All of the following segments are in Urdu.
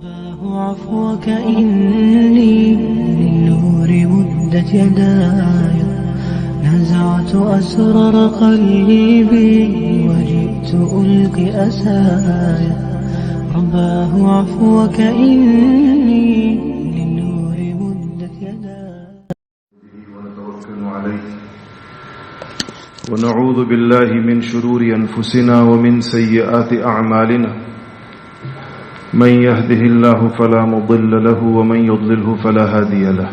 رباه عفوك إني للنور مدت يداي نزعت أسرار قلبي وجئت ألقي أساي رباه عفوك إني للنور مدت يداي ونتوكل عليه ونعوذ بالله من شرور أنفسنا ومن سيئات أعمالنا من يهده الله فلا مضل له ومن يضلله فلا هادي له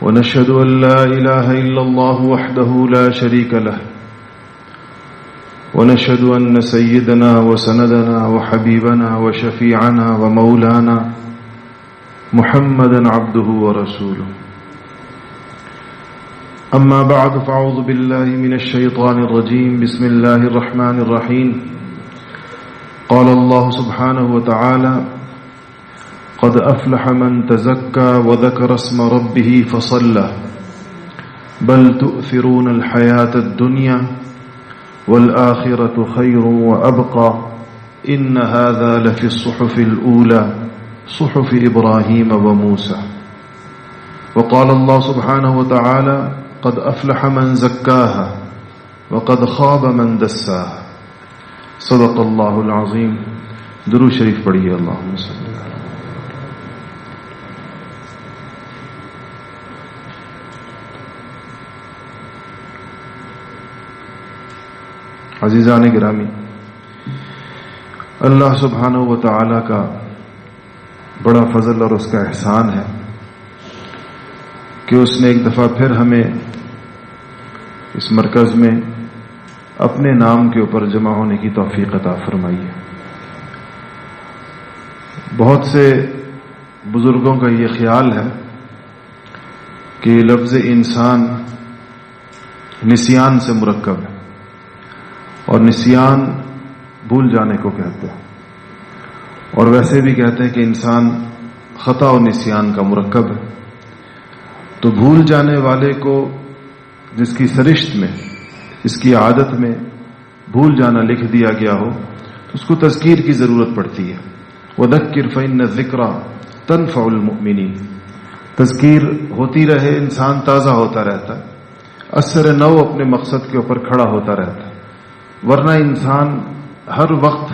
ونشهد أن لا إله إلا الله وحده لا شريك له ونشهد أن سيدنا وسندنا وحبيبنا وشفيعنا ومولانا محمدا عبده ورسوله أما بعد فأعوذ بالله من الشيطان الرجيم بسم الله الرحمن الرحيم قال الله سبحانه وتعالى قد أفلح من تزكى وذكر اسم ربه فصلى بل تؤثرون الحياة الدنيا والآخرة خير وأبقى إن هذا لفي الصحف الأولى صحف إبراهيم وموسى وقال الله سبحانه وتعالى قد أفلح من زكاها وقد خاب من دساها صدق اللہ العظیم. درود شریف پڑھیے. اللہم صلی اللہ علیہ. عزیزان گرامی، اللہ سبحانہ و تعالی کا بڑا فضل اور اس کا احسان ہے کہ اس نے ایک دفعہ پھر ہمیں اس مرکز میں اپنے نام کے اوپر جمع ہونے کی توفیق عطا فرمائی ہے. بہت سے بزرگوں کا یہ خیال ہے کہ لفظ انسان نسیان سے مرکب ہے اور نسیان بھول جانے کو کہتے ہیں، اور ویسے بھی کہتے ہیں کہ انسان خطا و نسیان کا مرکب ہے. تو بھول جانے والے کو جس کی سرشت میں، اس کی عادت میں بھول جانا لکھ دیا گیا ہو تو اس کو تذکیر کی ضرورت پڑتی ہے. وَذَكِّرْ فَإِنَّ الذِّكْرَى تَنفَعُ الْمُؤْمِنِينَ. تذکیر ہوتی رہے، انسان تازہ ہوتا رہتا ہے، اثر نو اپنے مقصد کے اوپر کھڑا ہوتا رہتا ہے. ورنہ انسان ہر وقت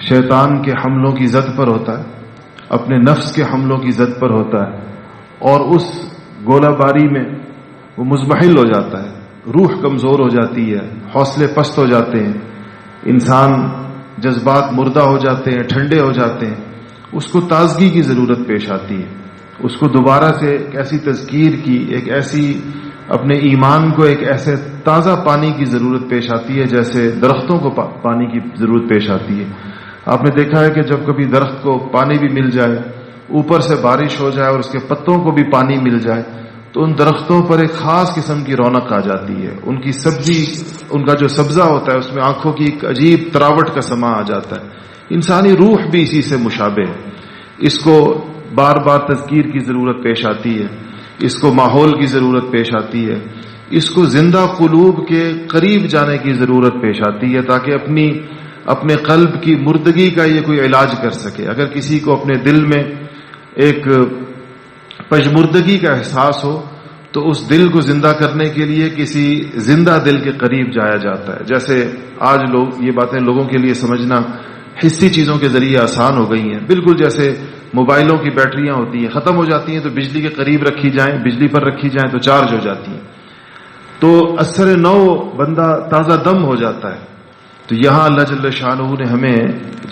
شیطان کے حملوں کی زد پر ہوتا ہے، اپنے نفس کے حملوں کی زد پر ہوتا ہے، اور اس گولہ باری میں وہ مزمحل ہو جاتا ہے. روح کمزور ہو جاتی ہے، حوصلے پست ہو جاتے ہیں، انسان جذبات مردہ ہو جاتے ہیں، ٹھنڈے ہو جاتے ہیں. اس کو تازگی کی ضرورت پیش آتی ہے، اس کو دوبارہ سے ایک ایسی تذکیر کی، ایک ایسی اپنے ایمان کو ایک ایسے تازہ پانی کی ضرورت پیش آتی ہے جیسے درختوں کو پانی کی ضرورت پیش آتی ہے. آپ نے دیکھا ہے کہ جب کبھی درخت کو پانی بھی مل جائے، اوپر سے بارش ہو جائے اور اس کے پتوں کو بھی پانی مل جائے تو ان درختوں پر ایک خاص قسم کی رونق آ جاتی ہے. ان کی سبزی، ان کا جو سبزہ ہوتا ہے اس میں آنکھوں کی ایک عجیب تراوٹ کا سما آ جاتا ہے. انسانی روح بھی اسی سے مشابہ ہے. اس کو بار بار تذکیر کی ضرورت پیش آتی ہے، اس کو ماحول کی ضرورت پیش آتی ہے، اس کو زندہ قلوب کے قریب جانے کی ضرورت پیش آتی ہے تاکہ اپنے قلب کی مردگی کا یہ کوئی علاج کر سکے. اگر کسی کو اپنے دل میں ایک پژمردگی کا احساس ہو تو اس دل کو زندہ کرنے کے لیے کسی زندہ دل کے قریب جایا جاتا ہے. جیسے آج یہ باتیں لوگوں کے لیے سمجھنا حسی چیزوں کے ذریعے آسان ہو گئی ہیں. بالکل جیسے موبائلوں کی بیٹریاں ہوتی ہیں، ختم ہو جاتی ہیں تو بجلی کے قریب رکھی جائیں، بجلی پر رکھی جائیں تو چارج ہو جاتی ہیں، تو اثر نو بندہ تازہ دم ہو جاتا ہے. تو یہاں اللہ جل شانہ نے ہمیں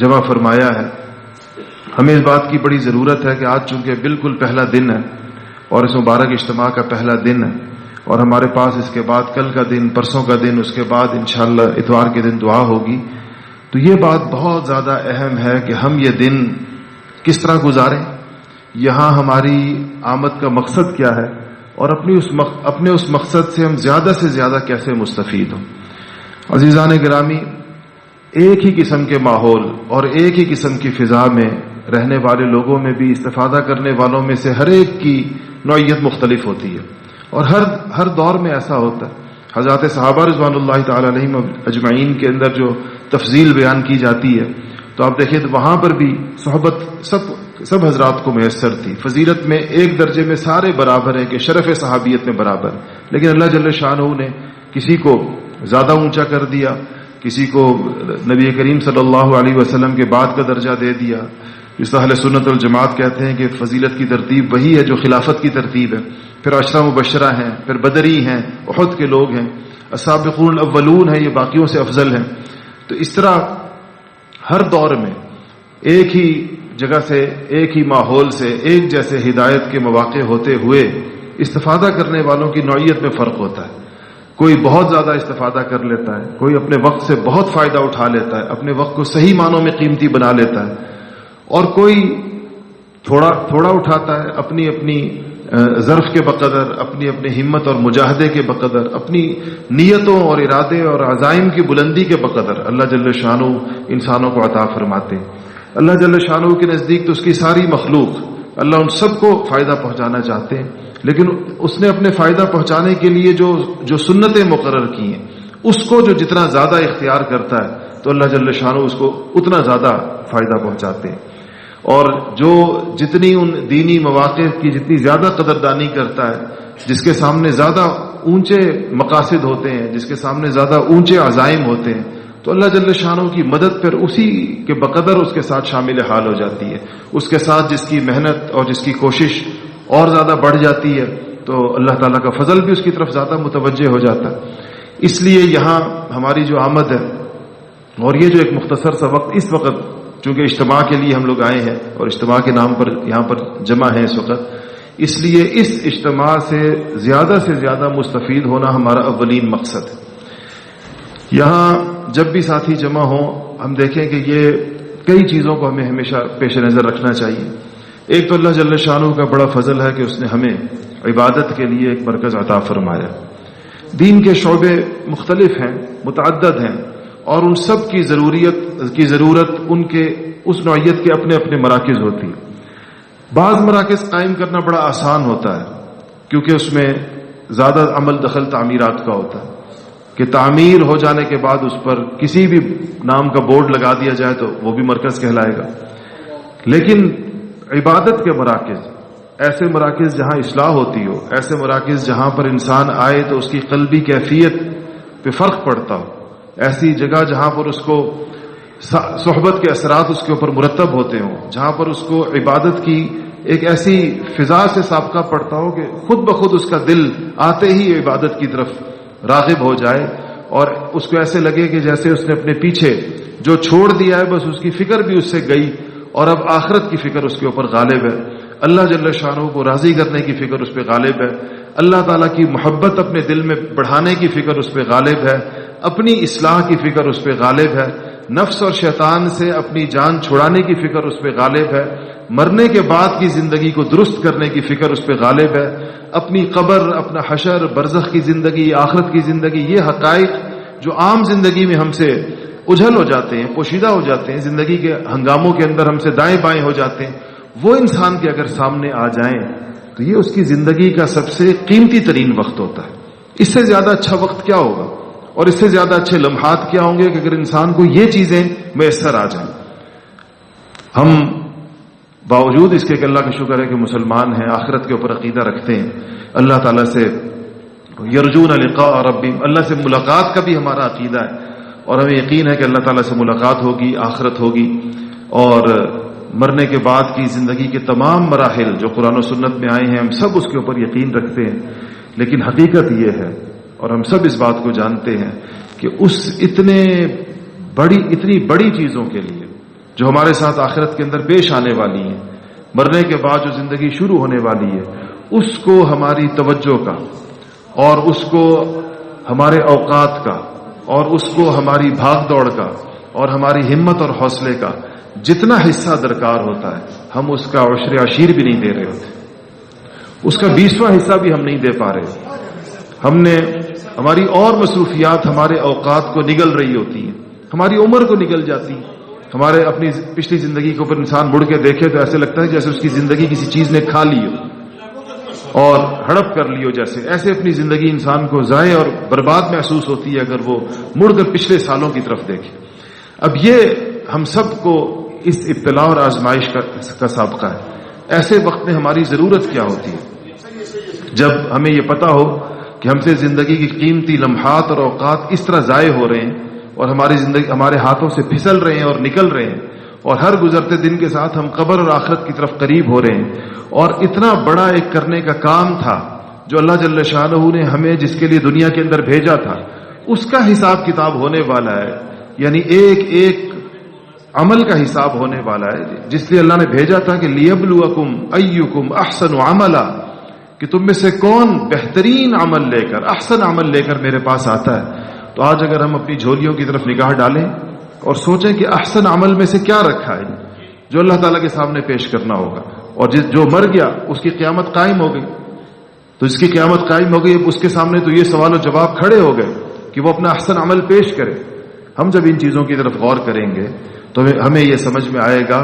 جمع فرمایا ہے. ہمیں اس بات کی بڑی ضرورت ہے کہ آج چونکہ بالکل پہلا دن ہے اور اس مبارک اجتماع کا پہلا دن ہے، اور ہمارے پاس اس کے بعد کل کا دن، پرسوں کا دن، اس کے بعد انشاءاللہ اتوار کے دن دعا ہوگی. تو یہ بات بہت زیادہ اہم ہے کہ ہم یہ دن کس طرح گزاریں، یہاں ہماری آمد کا مقصد کیا ہے، اور اپنے اس مقصد سے ہم زیادہ سے زیادہ کیسے مستفید ہوں. عزیزان گرامی، ایک ہی قسم کے ماحول اور ایک ہی قسم کی فضا میں رہنے والے لوگوں میں بھی استفادہ کرنے والوں میں سے ہر ایک کی نوعیت مختلف ہوتی ہے، اور ہر دور میں ایسا ہوتا ہے. حضرات صحابہ رضوان اللہ تعالی علیہم اجمعین کے اندر جو تفضیل بیان کی جاتی ہے تو آپ دیکھیں تو وہاں پر بھی صحبت سب حضرات کو میسر تھی. فضیلت میں ایک درجے میں سارے برابر ہیں کہ شرف صحابیت میں برابر، لیکن اللہ جل شانہ نے کسی کو زیادہ اونچا کر دیا، کسی کو نبی کریم صلی اللہ علیہ وسلم کے بعد کا درجہ دے دیا. جس اہل سنت والجماعت کہتے ہیں کہ فضیلت کی ترتیب وہی ہے جو خلافت کی ترتیب ہے، پھر عشرہ مبشرہ ہیں، پھر بدری ہیں، احد کے لوگ ہیں، السابقون الاولون ہیں، یہ باقیوں سے افضل ہیں. تو اس طرح ہر دور میں ایک ہی جگہ سے، ایک ہی ماحول سے، ایک جیسے ہدایت کے مواقع ہوتے ہوئے استفادہ کرنے والوں کی نوعیت میں فرق ہوتا ہے. کوئی بہت زیادہ استفادہ کر لیتا ہے، کوئی اپنے وقت سے بہت فائدہ اٹھا لیتا ہے، اپنے وقت کو صحیح معنوں میں قیمتی بنا لیتا ہے، اور کوئی تھوڑا اٹھاتا ہے اپنی اپنی ظرف کے بقدر، اپنی اپنی ہمت اور مجاہدے کے بقدر، اپنی نیتوں اور ارادے اور عزائم کی بلندی کے بقدر اللہ جل شانہ انسانوں کو عطا فرماتے ہیں. اللہ جل شانہ کے نزدیک تو اس کی ساری مخلوق، اللہ ان سب کو فائدہ پہنچانا چاہتے ہیں، لیکن اس نے اپنے فائدہ پہنچانے کے لیے جو سنتیں مقرر کی ہیں، اس کو جو جتنا زیادہ اختیار کرتا ہے تو اللہ جل شانہ اس کو اتنا زیادہ فائدہ پہنچاتے ہیں. اور جو جتنی ان دینی مواقع کی جتنی زیادہ قدردانی کرتا ہے، جس کے سامنے زیادہ اونچے مقاصد ہوتے ہیں، جس کے سامنے زیادہ اونچے عزائم ہوتے ہیں، تو اللہ جل شانہ کی مدد پھر اسی کے بقدر اس کے ساتھ شامل حال ہو جاتی ہے. اس کے ساتھ جس کی محنت اور جس کی کوشش اور زیادہ بڑھ جاتی ہے تو اللہ تعالیٰ کا فضل بھی اس کی طرف زیادہ متوجہ ہو جاتا ہے. اس لیے یہاں ہماری جو آمد ہے اور یہ جو ایک مختصر سا وقت اس وقت چونکہ اجتماع کے لیے ہم لوگ آئے ہیں اور اجتماع کے نام پر یہاں پر جمع ہیں اس وقت، اس لیے اس اجتماع سے زیادہ مستفید ہونا ہمارا اولین مقصد ہے. یہاں جب بھی ساتھی جمع ہوں ہم دیکھیں کہ یہ کئی چیزوں کو ہمیں ہمیشہ پیش نظر رکھنا چاہیے. ایک تو اللہ جل شانہ کا بڑا فضل ہے کہ اس نے ہمیں عبادت کے لیے ایک مرکز عطا فرمایا. دین کے شعبے مختلف ہیں، متعدد ہیں، اور ان سب کی ضرورت ان کے اس نوعیت کے اپنے اپنے مراکز ہوتی ہے. بعض مراکز قائم کرنا بڑا آسان ہوتا ہے کیونکہ اس میں زیادہ عمل دخل تعمیرات کا ہوتا ہے کہ تعمیر ہو جانے کے بعد اس پر کسی بھی نام کا بورڈ لگا دیا جائے تو وہ بھی مرکز کہلائے گا. لیکن عبادت کے مراکز، ایسے مراکز جہاں اصلاح ہوتی ہو، ایسے مراکز جہاں پر انسان آئے تو اس کی قلبی کیفیت پہ فرق پڑتا ہو، ایسی جگہ جہاں پر اس کو صحبت کے اثرات اس کے اوپر مرتب ہوتے ہوں، جہاں پر اس کو عبادت کی ایک ایسی فضا سے سابقہ پڑتا ہو کہ خود بخود اس کا دل آتے ہی عبادت کی طرف راغب ہو جائے اور اس کو ایسے لگے کہ جیسے اس نے اپنے پیچھے جو چھوڑ دیا ہے بس اس کی فکر بھی اس سے گئی اور اب آخرت کی فکر اس کے اوپر غالب ہے، اللہ جل شانہ کو راضی کرنے کی فکر اس پہ غالب ہے، اللہ تعالیٰ کی محبت اپنے دل میں بڑھانے کی فکر اس پہ غالب ہے، اپنی اصلاح کی فکر اس پہ غالب ہے، نفس اور شیطان سے اپنی جان چھڑانے کی فکر اس پہ غالب ہے، مرنے کے بعد کی زندگی کو درست کرنے کی فکر اس پہ غالب ہے، اپنی قبر، اپنا حشر، برزخ کی زندگی، آخرت کی زندگی، یہ حقائق جو عام زندگی میں ہم سے اجھل ہو جاتے ہیں، پوشیدہ ہو جاتے ہیں، زندگی کے ہنگاموں کے اندر ہم سے دائیں بائیں ہو جاتے ہیں، وہ انسان کے اگر سامنے آ جائیں تو یہ اس کی زندگی کا سب سے قیمتی ترین وقت ہوتا ہے. اس سے زیادہ اچھا وقت کیا ہوگا اور اس سے زیادہ اچھے لمحات کیا ہوں گے کہ اگر انسان کو یہ چیزیں میسر آ جائیں. ہم باوجود اس کے کہ اللہ کا شکر ہے کہ مسلمان ہیں، آخرت کے اوپر عقیدہ رکھتے ہیں، اللہ تعالیٰ سے یرجون لقاء ربہم، اللہ سے ملاقات کا بھی ہمارا عقیدہ ہے اور ہمیں یقین ہے کہ اللہ تعالیٰ سے ملاقات ہوگی، آخرت ہوگی، اور مرنے کے بعد کی زندگی کے تمام مراحل جو قرآن و سنت میں آئے ہیں ہم سب اس کے اوپر یقین رکھتے ہیں. لیکن حقیقت یہ ہے اور ہم سب اس بات کو جانتے ہیں کہ اس اتنی بڑی چیزوں کے لیے جو ہمارے ساتھ آخرت کے اندر پیش آنے والی ہیں، مرنے کے بعد جو زندگی شروع ہونے والی ہے، اس کو ہماری توجہ کا اور اس کو ہمارے اوقات کا اور اس کو ہماری بھاگ دوڑ کا اور ہماری ہمت اور حوصلے کا جتنا حصہ درکار ہوتا ہے ہم اس کا عشر عشیر بھی نہیں دے رہے ہوتے، اس کا 20واں حصہ بھی ہم نہیں دے پا رہے. ہم نے ہماری اور مصروفیات ہمارے اوقات کو نگل رہی ہوتی ہیں، ہماری عمر کو نگل جاتی ہے. ہمارے اپنی پچھلی زندگی کے اوپر انسان مڑ کے دیکھے تو ایسے لگتا ہے جیسے اس کی زندگی کسی چیز نے کھا لی ہو اور ہڑپ کر لی ہو، ایسے اپنی زندگی انسان کو ضائع اور برباد محسوس ہوتی ہے اگر وہ مڑ کر پچھلے سالوں کی طرف دیکھے. اب یہ ہم سب کو اس ابتلا اور آزمائش کا سابقہ ہے. ایسے وقت میں ہماری ضرورت کیا ہوتی ہے؟ جب ہمیں یہ پتا ہو کہ ہم سے زندگی کی قیمتی لمحات اور اوقات اس طرح ضائع ہو رہے ہیں اور ہماری زندگی ہمارے ہاتھوں سے پھسل رہے ہیں اور نکل رہے ہیں، اور ہر گزرتے دن کے ساتھ ہم قبر اور آخرت کی طرف قریب ہو رہے ہیں، اور اتنا بڑا ایک کرنے کا کام تھا جو اللہ جل شانہ نے ہمیں جس کے لیے دنیا کے اندر بھیجا تھا، اس کا حساب کتاب ہونے والا ہے. یعنی ایک ایک عمل کا حساب ہونے والا ہے، جس لیے اللہ نے بھیجا تھا کہ لیبلوکم ایکم احسن عملا، کہ تم میں سے کون بہترین عمل لے کر، احسن عمل لے کر میرے پاس آتا ہے. تو آج اگر ہم اپنی جھولیوں کی طرف نگاہ ڈالیں اور سوچیں کہ احسن عمل میں سے کیا رکھا ہے جو اللہ تعالیٰ کے سامنے پیش کرنا ہوگا، اور جو مر گیا اس کی قیامت قائم ہو گئی، تو اس کی قیامت قائم ہو گئی، اس کے سامنے تو یہ سوال و جواب کھڑے ہو گئے کہ وہ اپنا احسن عمل پیش کرے. ہم جب ان چیزوں کی طرف غور کریں گے تو ہمیں یہ سمجھ میں آئے گا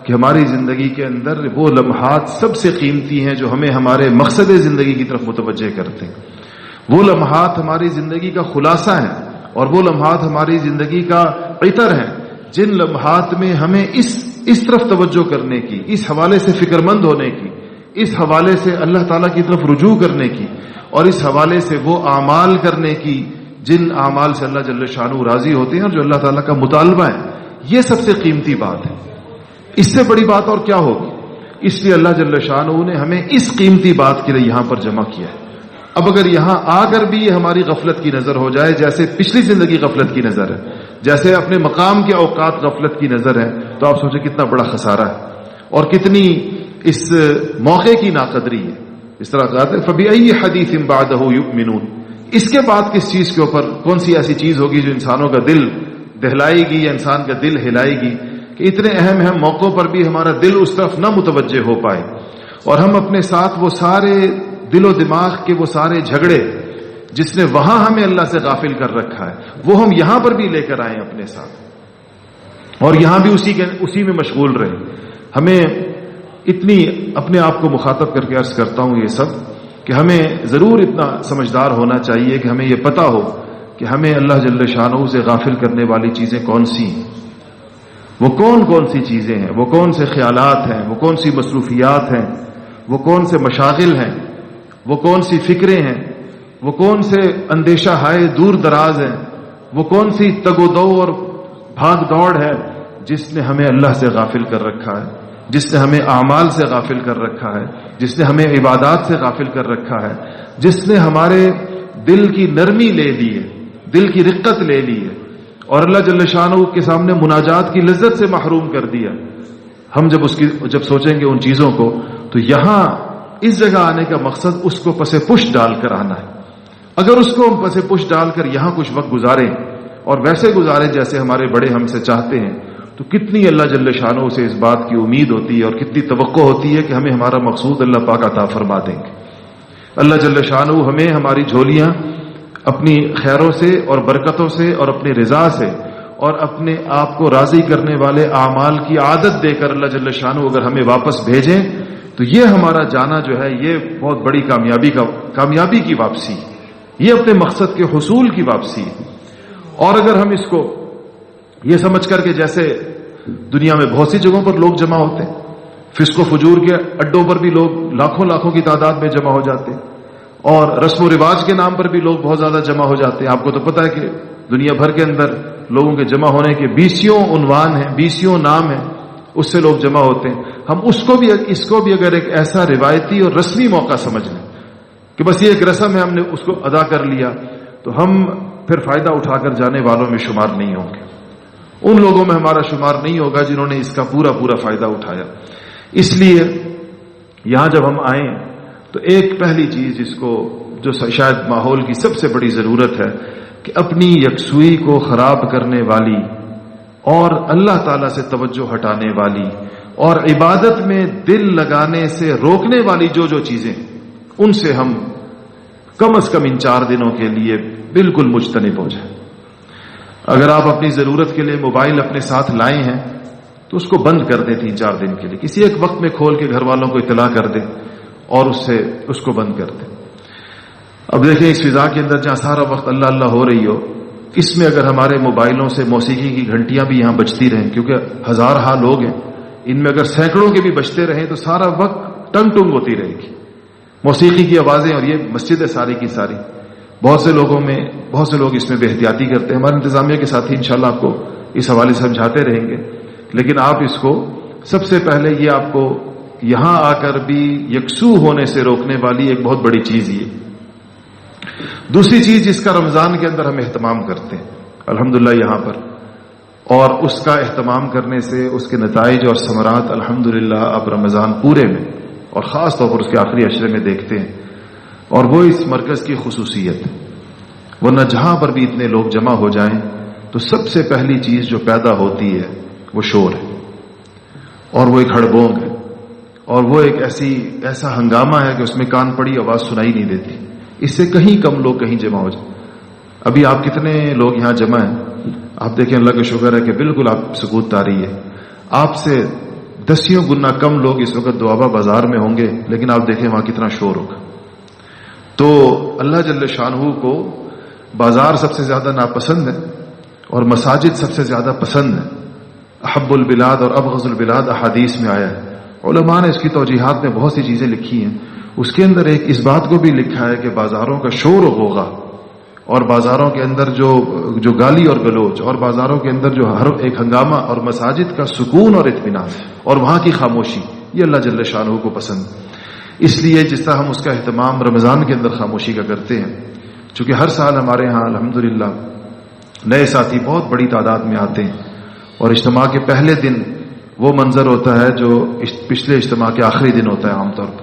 کہ ہماری زندگی کے اندر وہ لمحات سب سے قیمتی ہیں جو ہمیں ہمارے مقصد زندگی کی طرف متوجہ کرتے ہیں. وہ لمحات ہماری زندگی کا خلاصہ ہیں، اور وہ لمحات ہماری زندگی کا عطر ہیں، جن لمحات میں ہمیں اس طرف توجہ کرنے کی، اس حوالے سے فکر مند ہونے کی، اس حوالے سے اللہ تعالیٰ کی طرف رجوع کرنے کی، اور اس حوالے سے وہ اعمال کرنے کی جن اعمال سے اللہ جل شانہ راضی ہوتے ہیں اور جو اللہ تعالیٰ کا مطالبہ ہے. یہ سب سے قیمتی بات ہے. اس سے بڑی بات اور کیا ہوگی؟ اس لیے اللہ جل شانہ نے ہمیں اس قیمتی بات کے لیے یہاں پر جمع کیا ہے. اب اگر یہاں آ کر بھی یہ ہماری غفلت کی نظر ہو جائے، جیسے پچھلی زندگی غفلت کی نظر ہے، جیسے اپنے مقام کے اوقات غفلت کی نظر ہے، تو آپ سوچیں کتنا بڑا خسارہ ہے اور کتنی اس موقع کی ناقدری ہے. اس طرح کہتے ہیں فَبِأَيِّ حَدِيثٍ بَعْدَهُ يُؤْمِنُونَ، اس کے بعد کس چیز کے اوپر، کون سی ایسی چیز ہوگی جو انسانوں کا دل دہلائے گی یا انسان کا دل ہلائے گی کہ اتنے اہم موقعوں پر بھی ہمارا دل اس طرف نہ متوجہ ہو پائے، اور ہم اپنے ساتھ وہ سارے دل و دماغ کے وہ سارے جھگڑے جس نے وہاں ہمیں اللہ سے غافل کر رکھا ہے وہ ہم یہاں پر بھی لے کر آئیں اپنے ساتھ، اور یہاں بھی اسی میں مشغول رہیں. ہمیں اتنی اپنے آپ کو مخاطب کر کے عرض کرتا ہوں یہ سب کہ ہمیں ضرور اتنا سمجھدار ہونا چاہیے کہ ہمیں یہ پتا ہو کہ ہمیں اللہ جل شانہ سے غافل کرنے والی چیزیں کون سی ہیں، وہ کون سی چیزیں ہیں، وہ کون سے خیالات ہیں، وہ کون سی مصروفیات ہیں، وہ کون سے مشاغل ہیں، وہ کون سی فکریں ہیں، وہ کون سے اندیشہ ہائے دور دراز ہیں، وہ کون سی تگ و دو اور بھاگ دوڑ ہے جس نے ہمیں اللہ سے غافل کر رکھا ہے، جس نے ہمیں اعمال سے غافل کر رکھا ہے، جس نے ہمیں عبادات سے غافل کر رکھا ہے، جس نے ہمارے دل کی نرمی لے لی ہے، دل کی رقت لے لی ہے، اور اللہ جل شانہ کے سامنے مناجات کی لذت سے محروم کر دیا. ہم جب سوچیں گے ان چیزوں کو تو یہاں اس جگہ آنے کا مقصد اس کو پس پشت ڈال کر آنا ہے. اگر اس کو ہم پس پشت ڈال کر یہاں کچھ وقت گزاریں اور ویسے گزاریں جیسے ہمارے بڑے ہم سے چاہتے ہیں تو کتنی اللہ جل شانہ سے اس بات کی امید ہوتی ہے اور کتنی توقع ہوتی ہے کہ ہمیں ہمارا مقصود اللہ پاک عطا فرما دیں گے. اللہ جل شانہ ہمیں ہماری جھولیاں اپنی خیروں سے اور برکتوں سے اور اپنی رضا سے اور اپنے آپ کو راضی کرنے والے اعمال کی عادت دے کر اللہ جل شانہ اگر ہمیں واپس بھیجیں تو یہ ہمارا جانا جو ہے یہ بہت بڑی کامیابی کی واپسی، یہ اپنے مقصد کے حصول کی واپسی ہے. اور اگر ہم اس کو یہ سمجھ کر کے جیسے دنیا میں بہت سی جگہوں پر لوگ جمع ہوتے ہیں، فسق و فجور کے اڈوں پر بھی لوگ لاکھوں کی تعداد میں جمع ہو جاتے ہیں، اور رسم و رواج کے نام پر بھی لوگ بہت زیادہ جمع ہو جاتے ہیں. آپ کو تو پتہ ہے کہ دنیا بھر کے اندر لوگوں کے جمع ہونے کے 20 عنوان ہیں، 20 نام ہیں، اس سے لوگ جمع ہوتے ہیں. ہم اس کو بھی اگر ایک ایسا روایتی اور رسمی موقع سمجھ لیں کہ بس یہ ایک رسم ہے، ہم نے اس کو ادا کر لیا، تو ہم پھر فائدہ اٹھا کر جانے والوں میں شمار نہیں ہوں گے. ان لوگوں میں ہمارا شمار نہیں ہوگا جنہوں نے اس کا پورا فائدہ اٹھایا. اس لیے یہاں جب ہم آئیں تو ایک پہلی چیز جو شاید ماحول کی سب سے بڑی ضرورت ہے کہ اپنی یکسوئی کو خراب کرنے والی اور اللہ تعالی سے توجہ ہٹانے والی اور عبادت میں دل لگانے سے روکنے والی جو چیزیں ان سے ہم کم از کم ان 4 دنوں کے لیے بالکل مجتنب ہو جائیں. اگر آپ اپنی ضرورت کے لیے موبائل اپنے ساتھ لائے ہیں تو اس کو بند کر دیں 3-4 دن کے لیے، کسی ایک وقت میں کھول کے گھر والوں کو اطلاع کر دیں اور اس کو بند کر دیں. اب دیکھیں اس فضا کے اندر جہاں سارا وقت اللہ ہو رہی ہو، اس میں اگر ہمارے موبائلوں سے موسیقی کی گھنٹیاں بھی یہاں بجتی رہیں، کیونکہ ہزارہا لوگ ہیں، ان میں اگر سینکڑوں کے بھی بجتے رہیں تو سارا وقت ٹنگ ٹنگ ہوتی رہے گی موسیقی کی آوازیں، اور یہ مسجد ہے ساری کی ساری. بہت سے لوگ اس میں بے احتیاطی کرتے ہیں. ہمارے انتظامیہ کے ساتھی انشاءاللہ آپ کو اس حوالے سے سمجھاتے رہیں گے، لیکن آپ اس کو سب سے پہلے یہ آپ کو یہاں آ کر بھی یکسو ہونے سے روکنے والی ایک بہت بڑی چیز یہ. دوسری چیز جس کا رمضان کے اندر ہم اہتمام کرتے ہیں الحمدللہ یہاں پر، اور اس کا اہتمام کرنے سے اس کے نتائج اور ثمرات الحمدللہ اب رمضان پورے میں اور خاص طور پر اس کے آخری عشرے میں دیکھتے ہیں، اور وہ اس مرکز کی خصوصیت ہے. ورنہ جہاں پر بھی اتنے لوگ جمع ہو جائیں تو سب سے پہلی چیز جو پیدا ہوتی ہے وہ شور ہے، اور وہ ایک ہڑبونگ ہے، اور وہ ایک ایسا ہنگامہ ہے کہ اس میں کان پڑی آواز سنائی نہیں دیتی. اس سے کہیں کم لوگ کہیں جمع ہو جائیں. ابھی آپ کتنے لوگ یہاں جمع ہیں؟ آپ دیکھیں اللہ کا شکر ہے کہ بالکل آپ سکوت طاری ہے. آپ سے 10 گنا کم لوگ اس وقت دوابہ بازار میں ہوں گے، لیکن آپ دیکھیں وہاں کتنا شور ہوگا. تو اللہ جل شانہ کو بازار سب سے زیادہ ناپسند ہے اور مساجد سب سے زیادہ پسند ہے. احب البلاد اور ابغض البلاد احادیث میں آیا ہے. علماء نے اس کی توجیحات میں بہت سی چیزیں لکھی ہیں. اس کے اندر ایک اس بات کو بھی لکھا ہے کہ بازاروں کا شور و غوغا، اور بازاروں کے اندر جو گالی اور گلوچ، اور بازاروں کے اندر جو ہر ایک ہنگامہ، اور مساجد کا سکون اور اطمینان اور وہاں کی خاموشی، یہ اللہ جل شانہ کو پسند. اس لیے جس طرح ہم اس کا اہتمام رمضان کے اندر خاموشی کا کرتے ہیں، چونکہ ہر سال ہمارے ہاں الحمدللہ نئے ساتھی بہت بڑی تعداد میں آتے ہیں، اور اجتماع کے پہلے دن وہ منظر ہوتا ہے جو پچھلے اجتماع کے آخری دن ہوتا ہے عام طور پر.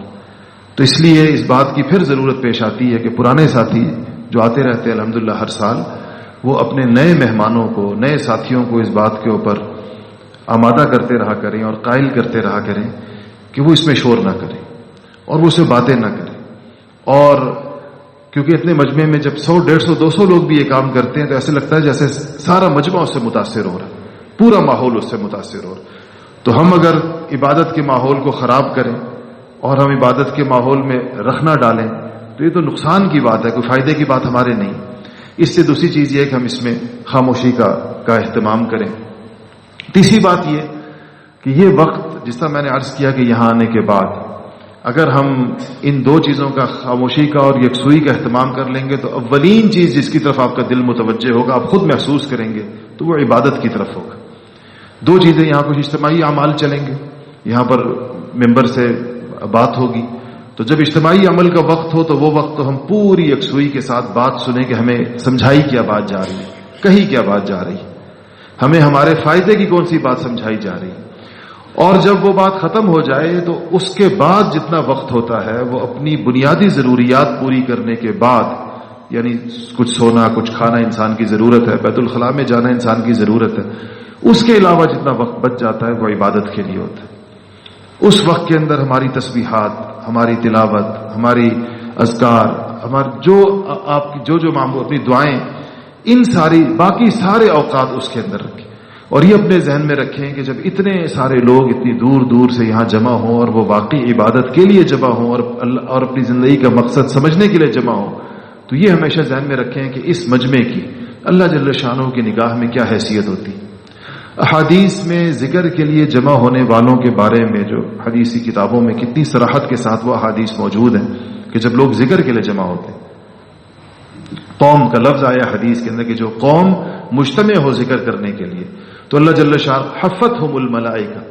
تو اس لیے اس بات کی پھر ضرورت پیش آتی ہے کہ پرانے ساتھی جو آتے رہتے ہیں الحمدللہ ہر سال، وہ اپنے نئے مہمانوں کو، نئے ساتھیوں کو اس بات کے اوپر آمادہ کرتے رہا کریں اور قائل کرتے رہا کریں کہ وہ اس میں شور نہ کریں اور وہ اسے باتیں نہ کریں. اور کیونکہ اتنے مجمع میں جب 100 150 200 لوگ بھی یہ کام کرتے ہیں تو ایسے لگتا ہے جیسے سارا مجمع اس سے متاثر ہو رہا ہے، پورا ماحول اس سے متاثر ہو رہا ہے. تو ہم اگر عبادت کے ماحول کو خراب کریں اور ہم عبادت کے ماحول میں رکھنا ڈالیں تو یہ تو نقصان کی بات ہے، کوئی فائدے کی بات ہمارے نہیں. اس سے دوسری چیز یہ ہے کہ ہم اس میں خاموشی کا اہتمام کریں. تیسری بات یہ کہ یہ وقت جس طرح میں نے عرض کیا کہ یہاں آنے کے بعد اگر ہم ان دو چیزوں کا، خاموشی کا اور یکسوئی کا اہتمام کر لیں گے تو اولین چیز جس کی طرف آپ کا دل متوجہ ہوگا، آپ خود محسوس کریں گے، تو وہ عبادت کی طرف ہوگا. دو چیزیں، یہاں کچھ اجتماعی اعمال چلیں گے، یہاں پر ممبر سے بات ہوگی. تو جب اجتماعی عمل کا وقت ہو تو وہ وقت تو ہم پوری یکسوئی کے ساتھ بات سنیں کہ ہمیں سمجھائی کیا بات جا رہی ہے، کہیں کیا بات جا رہی ہے، ہمیں ہمارے فائدے کی کون سی بات سمجھائی جا رہی ہے. اور جب وہ بات ختم ہو جائے تو اس کے بعد جتنا وقت ہوتا ہے وہ اپنی بنیادی ضروریات پوری کرنے کے بعد، یعنی کچھ سونا، کچھ کھانا انسان کی ضرورت ہے، بیت الخلاء میں جانا انسان کی ضرورت ہے، اس کے علاوہ جتنا وقت بچ جاتا ہے وہ عبادت کے لیے ہوتا ہے. اس وقت کے اندر ہماری تسبیحات، ہماری تلاوت، ہماری اذکار، ہمارے جو معمول اپنی دعائیں، ان ساری باقی سارے اوقات اس کے اندر رکھیں. اور یہ اپنے ذہن میں رکھیں کہ جب اتنے سارے لوگ اتنی دور دور سے یہاں جمع ہوں اور وہ واقعی عبادت کے لیے جمع ہوں اور اپنی زندگی کا مقصد سمجھنے کے لیے جمع ہوں، تو یہ ہمیشہ ذہن میں رکھیں کہ اس مجمع کی اللہ جل شانہ کی نگاہ میں کیا حیثیت ہوتی. احادیث میں ذکر کے لیے جمع ہونے والوں کے بارے میں جو حدیثی کتابوں میں کتنی صراحت کے ساتھ وہ احادیث موجود ہیں کہ جب لوگ ذکر کے لیے جمع ہوتے ہیں، قوم کا لفظ آیا حدیث کے اندر کہ جو قوم مجتمع ہو ذکر کرنے کے لیے تو اللہ جل شانہ حفتہم الملائکہ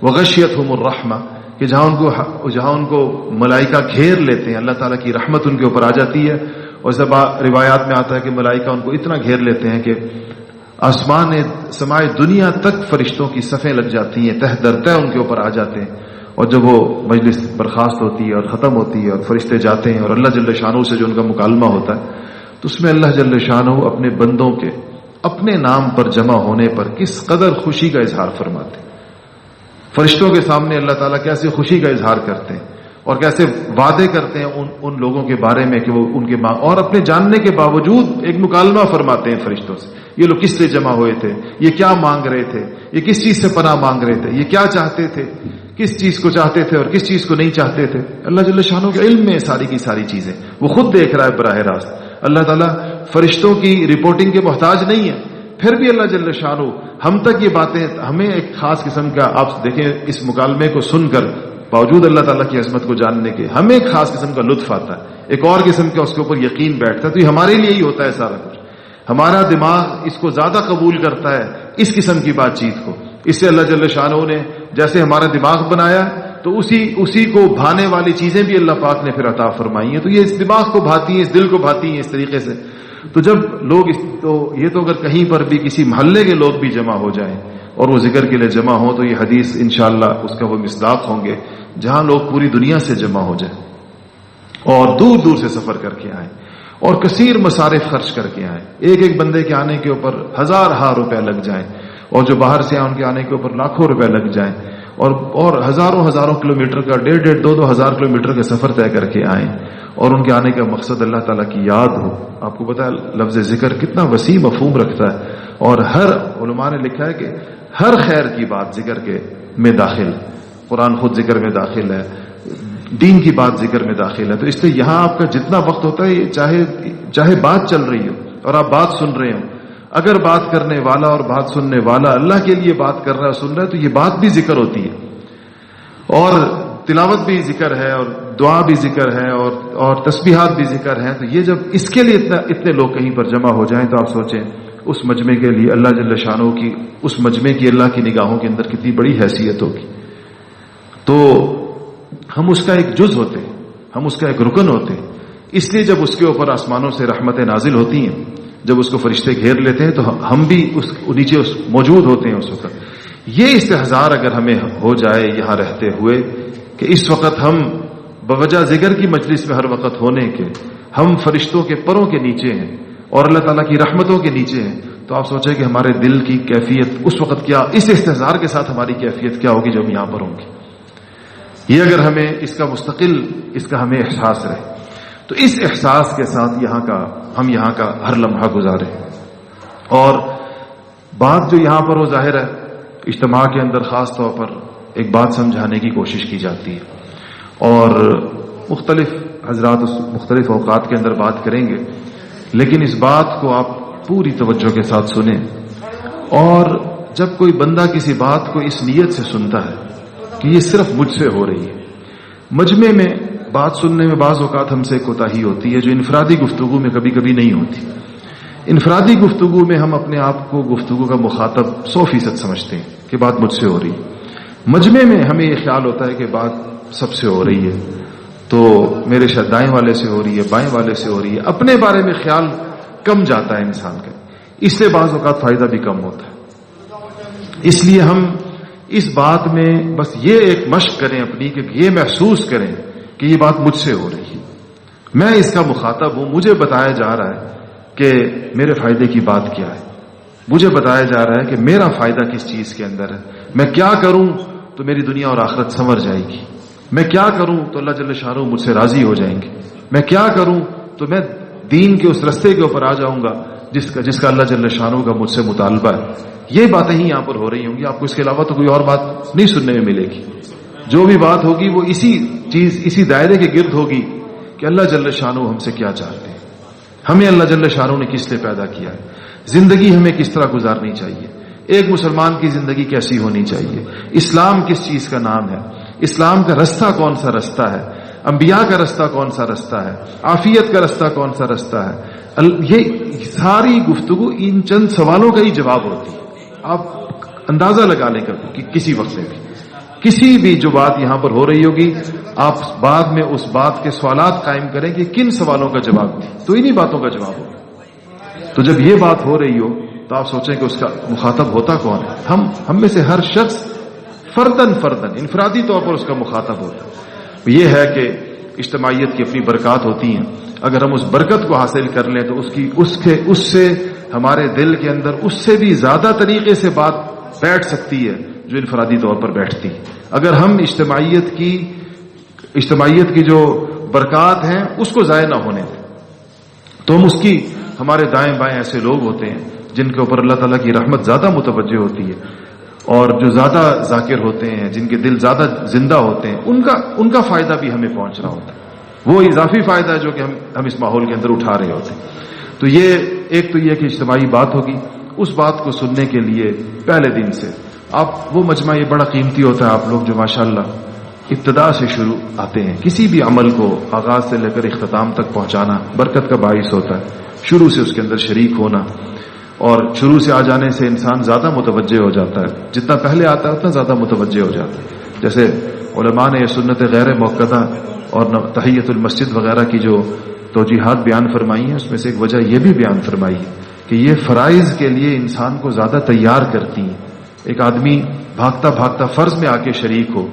وغشیتہم الرحمہ، کہ جہاں ان کو ملائکہ گھیر لیتے ہیں، اللہ تعالیٰ کی رحمت ان کے اوپر آ جاتی ہے. اور جب روایات میں آتا ہے کہ ملائکہ ان کو اتنا گھیر لیتے ہیں کہ آسمان سمائے دنیا تک فرشتوں کی صفیں لگ جاتی ہیں، تہ در تہ ان کے اوپر آ جاتے ہیں. اور جب وہ مجلس برخاست ہوتی ہے اور ختم ہوتی ہے اور فرشتے جاتے ہیں اور اللہ جل شانہ سے جو ان کا مکالمہ ہوتا ہے، تو اس میں اللہ جل شانہ اپنے بندوں کے اپنے نام پر جمع ہونے پر کس قدر خوشی کا اظہار فرماتے ہیں. فرشتوں کے سامنے اللہ تعالیٰ کیسے خوشی کا اظہار کرتے ہیں اور کیسے وعدے کرتے ہیں ان لوگوں کے بارے میں کہ وہ ان کے اور اپنے جاننے کے باوجود ایک مکالمہ فرماتے ہیں فرشتوں سے. یہ لوگ کس سے جمع ہوئے تھے، یہ کیا مانگ رہے تھے، یہ کس چیز سے پناہ مانگ رہے تھے، یہ کیا چاہتے تھے، کس چیز کو چاہتے تھے اور کس چیز کو نہیں چاہتے تھے. اللہ جل شانہ کے علم میں ساری کی ساری چیزیں وہ خود دیکھ رہا ہے براہ راست. اللہ تعالیٰ فرشتوں کی رپورٹنگ کے محتاج نہیں ہے، پھر بھی اللہ جل شانہ ہم تک یہ باتیں، ہمیں ایک خاص قسم کا، آپ دیکھیں اس مکالمے کو سن کر باوجود اللہ تعالیٰ کی عظمت کو جاننے کے ہمیں ایک خاص قسم کا لطف آتا ہے، ایک اور قسم کا اس کے اوپر یقین بیٹھتا ہے. تو یہ ہمارے لیے ہی ہوتا ہے سارا کچھ. ہمارا دماغ اس کو زیادہ قبول کرتا ہے اس قسم کی بات چیت کو. اس سے اللہ جل شانہ نے جیسے ہمارا دماغ بنایا تو اسی کو بھانے والی چیزیں بھی اللہ پاک نے پھر عطا فرمائی ہیں. تو یہ اس دماغ کو بھاتی ہیں، اس دل کو بھاتی ہیں اس طریقے سے. تو جب لوگ یہ تو اگر کہیں پر بھی کسی محلے کے لوگ بھی جمع ہو جائیں اور وہ ذکر کے لیے جمع ہوں تو یہ حدیث انشاءاللہ اس کا وہ مصداق ہوں گے. جہاں لوگ پوری دنیا سے جمع ہو جائیں اور دور دور سے سفر کر کے آئیں اور کثیر مصارف خرچ کر کے آئیں، ایک بندے کے آنے کے اوپر ہزار روپے لگ جائیں، اور جو باہر سے ان کے آنے کے اوپر لاکھوں روپے لگ جائیں، اور ہزاروں کلومیٹر کا 1,500-2,000 2,000 کلومیٹر کا سفر طے کر کے آئیں، اور ان کے آنے کا مقصد اللہ تعالیٰ کی یاد ہو. آپ کو پتا ہے لفظ ذکر کتنا وسیع مفہوم رکھتا ہے، اور ہر علماء نے لکھا ہے کہ ہر خیر کی بات ذکر کے میں داخل، قرآن خود ذکر میں داخل ہے، دین کی بات ذکر میں داخل ہے. تو اس لیے یہاں آپ کا جتنا وقت ہوتا ہے چاہے بات چل رہی ہو اور آپ بات سن رہے ہو، اگر بات کرنے والا اور بات سننے والا اللہ کے لیے بات کر رہا ہے سن رہا ہے تو یہ بات بھی ذکر ہوتی ہے، اور تلاوت بھی ذکر ہے، اور دعا بھی ذکر ہے، اور تسبیحات بھی ذکر ہیں. تو یہ جب اس کے لیے اتنے لوگ کہیں پر جمع ہو جائیں تو آپ سوچیں اس مجمع کے لیے اللہ جل شانہ کی، اس مجمع کی اللہ کی نگاہوں کے اندر کتنی بڑی حیثیت ہوگی. تو ہم اس کا ایک جز ہوتے ہیں، ہم اس کا ایک رکن ہوتے ہیں. اس لیے جب اس کے اوپر آسمانوں سے رحمتیں نازل ہوتی ہیں، جب اس کو فرشتے گھیر لیتے ہیں تو ہم بھی نیچے موجود ہوتے ہیں اس وقت. یہ استحضار اگر ہمیں ہو جائے یہاں رہتے ہوئے کہ اس وقت ہم بوجہ ذکر کی مجلس میں ہر وقت ہونے کے ہم فرشتوں کے پروں کے نیچے ہیں اور اللہ تعالیٰ کی رحمتوں کے نیچے ہیں، تو آپ سوچیں کہ ہمارے دل کی کیفیت اس وقت کیا، اس استحضار کے ساتھ ہماری کیفیت کیا ہوگی جب یہاں پر ہوں گے. یہ اگر ہمیں اس کا مستقل اس کا ہمیں احساس رہے تو اس احساس کے ساتھ ہم یہاں کا ہر لمحہ گزاریں. اور بات جو یہاں پر ہو ظاہر ہے اجتماع کے اندر خاص طور پر ایک بات سمجھانے کی کوشش کی جاتی ہے، اور مختلف حضرات مختلف اوقات کے اندر بات کریں گے، لیکن اس بات کو آپ پوری توجہ کے ساتھ سنیں. اور جب کوئی بندہ کسی بات کو اس نیت سے سنتا ہے کہ یہ صرف مجھ سے ہو رہی ہے، مجمع میں بات سننے میں بعض اوقات ہم سے کوتاہی ہوتی ہے جو انفرادی گفتگو میں کبھی کبھی نہیں ہوتی. انفرادی گفتگو میں ہم اپنے آپ کو گفتگو کا مخاطب 100% سمجھتے ہیں کہ بات مجھ سے ہو رہی ہے. مجمع میں ہمیں یہ خیال ہوتا ہے کہ بات سب سے ہو رہی ہے، تو میرے شاید دائیں والے سے ہو رہی ہے، بائیں والے سے ہو رہی ہے. اپنے بارے میں خیال کم جاتا ہے انسان کا، اس سے بعض اوقات فائدہ بھی کم ہوتا ہے. اس لیے ہم اس بات میں بس یہ ایک مشق کریں اپنی کہ یہ محسوس کریں کہ یہ بات مجھ سے ہو رہی ہے، میں اس کا مخاطب ہوں، مجھے بتایا جا رہا ہے کہ میرے فائدے کی بات کیا ہے، مجھے بتایا جا رہا ہے کہ میرا فائدہ کس چیز کے اندر ہے، میں کیا کروں تو میری دنیا اور آخرت سنور جائے گی، میں کیا کروں تو اللہ جل شانہ مجھ سے راضی ہو جائیں گے، میں کیا کروں تو میں دین کے اس رستے کے اوپر آ جاؤں گا جس کا اللہ جل شانہ کا مجھ سے مطالبہ ہے. یہ باتیں ہی یہاں پر ہو رہی ہوں گی، آپ کو اس کے علاوہ تو کوئی اور بات نہیں سننے میں ملے گی. جو بھی بات ہوگی وہ اسی دائرے کے گرد ہوگی کہ اللہ جل شانہ ہم سے کیا چاہتے ہیں، ہمیں اللہ جل شانہ نے کس لیے پیدا کیا ہے، زندگی ہمیں کس طرح گزارنی چاہیے، ایک مسلمان کی زندگی کیسی ہونی چاہیے، اسلام کس چیز کا نام ہے، اسلام کا رستہ کون سا رستہ ہے، انبیاء کا رستہ کون سا رستہ ہے، عافیت کا رستہ کون سا رستہ ہے. یہ ساری گفتگو ان چند سوالوں کا ہی جواب ہوتی ہے. آپ اندازہ لگا لیں کہ کسی وقت میں بھی کسی بھی جو بات یہاں پر ہو رہی ہوگی آپ بعد میں اس بات کے سوالات قائم کریں کہ کن سوالوں کا جواب دی تو انہی باتوں کا جواب ہوگا. تو جب یہ بات ہو رہی ہو تو آپ سوچیں کہ اس کا مخاطب ہوتا کون ہے. ہم میں سے ہر شخص فردن انفرادی طور پر اس کا مخاطب ہوتا ہے. یہ ہے کہ اجتماعیت کی اپنی برکات ہوتی ہیں، اگر ہم اس برکت کو حاصل کر لیں تو اس سے ہمارے دل کے اندر اس سے بھی زیادہ طریقے سے بات بیٹھ سکتی ہے جو انفرادی طور پر بیٹھتی. اگر ہم اجتماعیت کی جو برکات ہیں اس کو ضائع نہ ہونے دیں تو ہمارے دائیں بائیں ایسے لوگ ہوتے ہیں جن کے اوپر اللہ تعالیٰ کی رحمت زیادہ متوجہ ہوتی ہے، اور جو زیادہ ذاکر ہوتے ہیں، جن کے دل زیادہ زندہ ہوتے ہیں، ان کا فائدہ بھی ہمیں پہنچ رہا ہوتا ہے. وہ اضافی فائدہ ہے جو کہ ہم اس ماحول کے اندر اٹھا رہے ہوتے ہیں. تو یہ ایک تو یہ کہ اجتماعی بات ہوگی، اس بات کو سننے کے لیے پہلے دن سے آپ وہ مجمع یہ بڑا قیمتی ہوتا ہے، آپ لوگ جو ماشاءاللہ ابتدا سے شروع آتے ہیں، کسی بھی عمل کو آغاز سے لے کر اختتام تک پہنچانا برکت کا باعث ہوتا ہے، شروع سے اس کے اندر شریک ہونا، اور شروع سے آ جانے سے انسان زیادہ متوجہ ہو جاتا ہے، جتنا پہلے آتا ہے اتنا زیادہ متوجہ ہو جاتا ہے۔ جیسے علماء نے یہ سنت غیر موقدہ اور تحیت المسجد وغیرہ کی جو توجیحات بیان فرمائی ہیں، اس میں سے ایک وجہ یہ بھی بیان فرمائی ہے کہ یہ فرائض کے لیے انسان کو زیادہ تیار کرتی ہیں۔ ایک آدمی بھاگتا بھاگتا فرض میں آ کے شریک ہو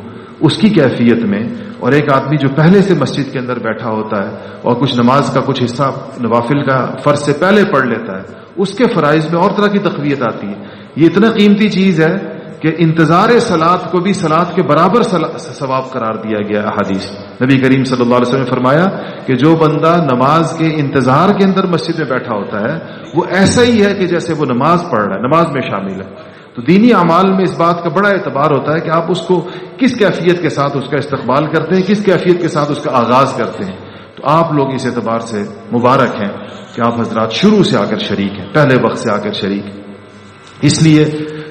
اس کی کیفیت میں، اور ایک آدمی جو پہلے سے مسجد کے اندر بیٹھا ہوتا ہے اور کچھ نماز کا کچھ حصہ نوافل کا فرض سے پہلے پڑھ لیتا ہے، اس کے فرائض میں اور طرح کی تقویت آتی ہے۔ یہ اتنا قیمتی چیز ہے کہ انتظار صلاۃ کو بھی صلاۃ کے برابر ثواب قرار دیا گیا۔ احادیث نبی کریم صلی اللہ علیہ وسلم نے فرمایا کہ جو بندہ نماز کے انتظار کے اندر مسجد میں بیٹھا ہوتا ہے وہ ایسا ہی ہے کہ جیسے وہ نماز پڑھ رہا ہے، نماز میں شامل ہے۔ تو دینی اعمال میں اس بات کا بڑا اعتبار ہوتا ہے کہ آپ اس کو کس کیفیت کے ساتھ اس کا استقبال کرتے ہیں، کس کیفیت کے ساتھ اس کا آغاز کرتے ہیں۔ تو آپ لوگ اس اعتبار سے مبارک ہیں کہ آپ حضرات شروع سے آ کر شریک ہیں، پہلے وقت سے آ کر شریک ہیں۔ اس لیے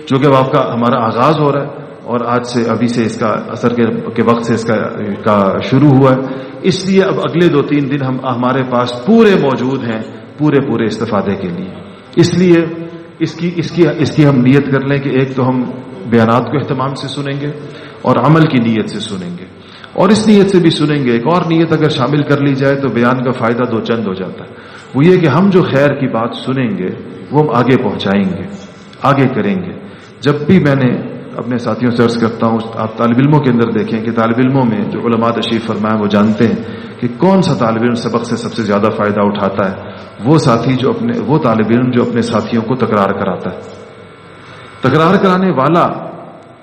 چونکہ اب آپ کا ہمارا آغاز ہو رہا ہے اور آج سے ابھی سے اس کا اثر کے وقت سے اس کا شروع ہوا ہے، اس لیے اب اگلے 2-3 دن ہمارے پاس پورے موجود ہیں پورے استفادے کے لیے۔ اس لیے اس کی ہم نیت کر لیں کہ ایک تو ہم بیانات کو اہتمام سے سنیں گے اور عمل کی نیت سے سنیں گے، اور اس نیت سے بھی سنیں گے ایک اور نیت اگر شامل کر لی جائے تو بیان کا فائدہ 2 چند ہو جاتا ہے، وہ یہ کہ ہم جو خیر کی بات سنیں گے وہ ہم آگے پہنچائیں گے، آگے کریں گے۔ جب بھی میں نے اپنے ساتھیوں سے عرض کرتا ہوں، آپ طالب علموں کے اندر دیکھیں کہ طالب علموں میں جو علماء تشریف فرمائیں وہ جانتے ہیں کہ کون سا طالب علم سبق سے سب سے زیادہ فائدہ اٹھاتا ہے، وہ طالب علم جو اپنے ساتھیوں کو تکرار کراتا ہے۔ تکرار کرانے والا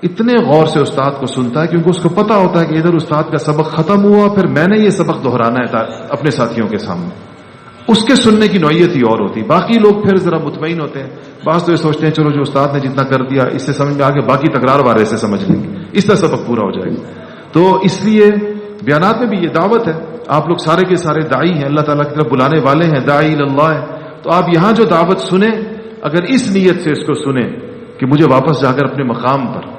اتنے غور سے استاد کو سنتا ہے کیونکہ اس کو پتا ہوتا ہے کہ ادھر استاد کا سبق ختم ہوا، پھر میں نے یہ سبق دہرانا ہے اپنے ساتھیوں کے سامنے۔ اس کے سننے کی نوعیت ہی اور ہوتی ہے۔ باقی لوگ پھر ذرا مطمئن ہوتے ہیں، بعض تو یہ سوچتے ہیں چلو جو استاد نے جتنا کر دیا اس سے سمجھ میں آگے باقی تکرار والے سے سمجھ لیں گے، اس طرح سبق پورا ہو جائے گا۔ تو اس لیے بیانات میں بھی یہ دعوت ہے، آپ لوگ سارے کے سارے داعی ہیں، اللہ تعالیٰ کی طرف بلانے والے ہیں، داعی اللہ ہے۔ تو آپ یہاں جو دعوت سنیں اگر اس نیت سے اس کو سنیں کہ مجھے واپس جا کر اپنے مقام پر،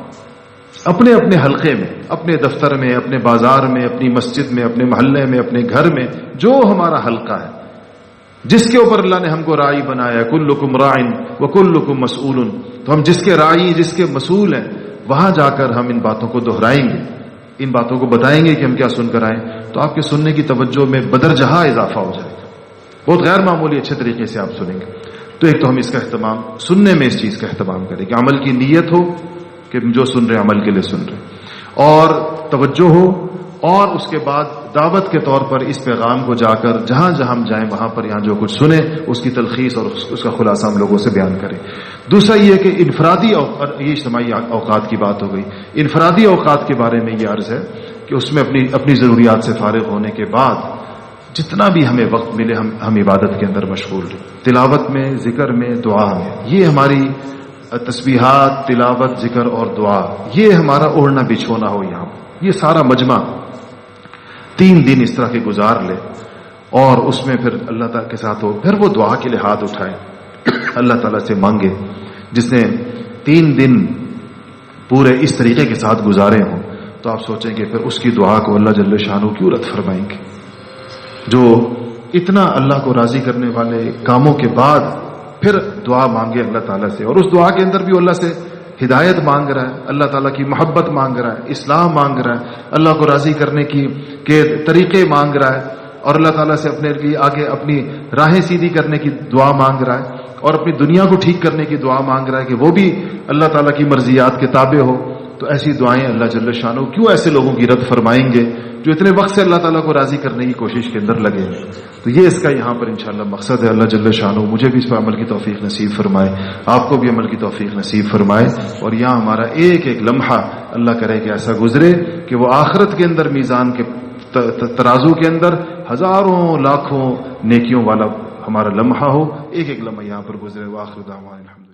اپنے حلقے میں، اپنے دفتر میں، اپنے بازار میں، اپنی مسجد میں، اپنے محلے میں، اپنے گھر میں جو ہمارا حلقہ ہے جس کے اوپر اللہ نے ہم کو راعی بنایا، کلکم راعٍ وکلکم مسئول، تو ہم جس کے راعی جس کے مسئول ہیں وہاں جا کر ہم ان باتوں کو دہرائیں گے، ان باتوں کو بتائیں گے کہ ہم کیا سن کر آئیں، تو آپ کے سننے کی توجہ میں بدرجہ اضافہ ہو جائے گا، بہت غیر معمولی اچھے طریقے سے آپ سنیں گے۔ تو ایک تو ہم اس کا اہتمام سننے میں اس چیز کا اہتمام کریں کہ عمل کی نیت ہو کہ جو سن رہے عمل کے لیے سن رہے، اور توجہ ہو، اور اس کے بعد دعوت کے طور پر اس پیغام کو جا کر جہاں جہاں ہم جائیں وہاں پر یہاں جو کچھ سنیں اس کی تلخیص اور اس کا خلاصہ ہم لوگوں سے بیان کریں۔ دوسرا یہ کہ انفرادی یہ اجتماعی اوقات کی بات ہو گئی، انفرادی اوقات کے بارے میں یہ عرض ہے کہ اس میں اپنی ضروریات سے فارغ ہونے کے بعد جتنا بھی ہمیں وقت ملے ہم عبادت کے اندر مشغول رہیں، تلاوت میں، ذکر میں، دعا میں۔ یہ ہماری تسبیحات، تلاوت، ذکر اور دعا، یہ ہمارا اوڑھنا بچھونا ہو، یہاں یہ سارا مجمع 3 دن اس طرح کے گزار لے، اور اس میں پھر اللہ تعالیٰ کے ساتھ ہو، پھر وہ دعا کے لیے ہاتھ اٹھائے، اللہ تعالیٰ سے مانگے۔ جس نے 3 دن پورے اس طریقے کے ساتھ گزارے ہوں تو آپ سوچیں کہ پھر اس کی دعا کو اللہ جل شانہ کیوں رد فرمائیں گے، جو اتنا اللہ کو راضی کرنے والے کاموں کے بعد پھر دعا مانگے اللہ تعالیٰ سے، اور اس دعا کے اندر بھی اللہ سے ہدایت مانگ رہا ہے، اللہ تعالیٰ کی محبت مانگ رہا ہے، اصلاح مانگ رہا ہے، اللہ کو راضی کرنے کے طریقے مانگ رہا ہے، اور اللہ تعالیٰ سے اپنے لیے آگے اپنی راہیں سیدھی کرنے کی دعا مانگ رہا ہے، اور اپنی دنیا کو ٹھیک کرنے کی دعا مانگ رہا ہے کہ وہ بھی اللہ تعالیٰ کی مرضیات کے تابع ہو۔ تو ایسی دعائیں اللہ جل شانہ کیوں ایسے لوگوں کی رد فرمائیں گے جو اتنے وقت سے اللہ تعالیٰ کو راضی کرنے کی کوشش کے اندر لگے ہیں۔ تو یہ اس کا یہاں پر انشاءاللہ مقصد ہے۔ اللہ جل شانہ مجھے بھی اس پر عمل کی توفیق نصیب فرمائے، آپ کو بھی عمل کی توفیق نصیب فرمائے، اور یہاں ہمارا ایک ایک لمحہ اللہ کرے کہ ایسا گزرے کہ وہ آخرت کے اندر میزان کے ترازو کے اندر ہزاروں لاکھوں نیکیوں والا ہمارا لمحہ ہو، ایک ایک لمحہ یہاں پر گزرے۔ وآخر دعوانا الحمدللہ۔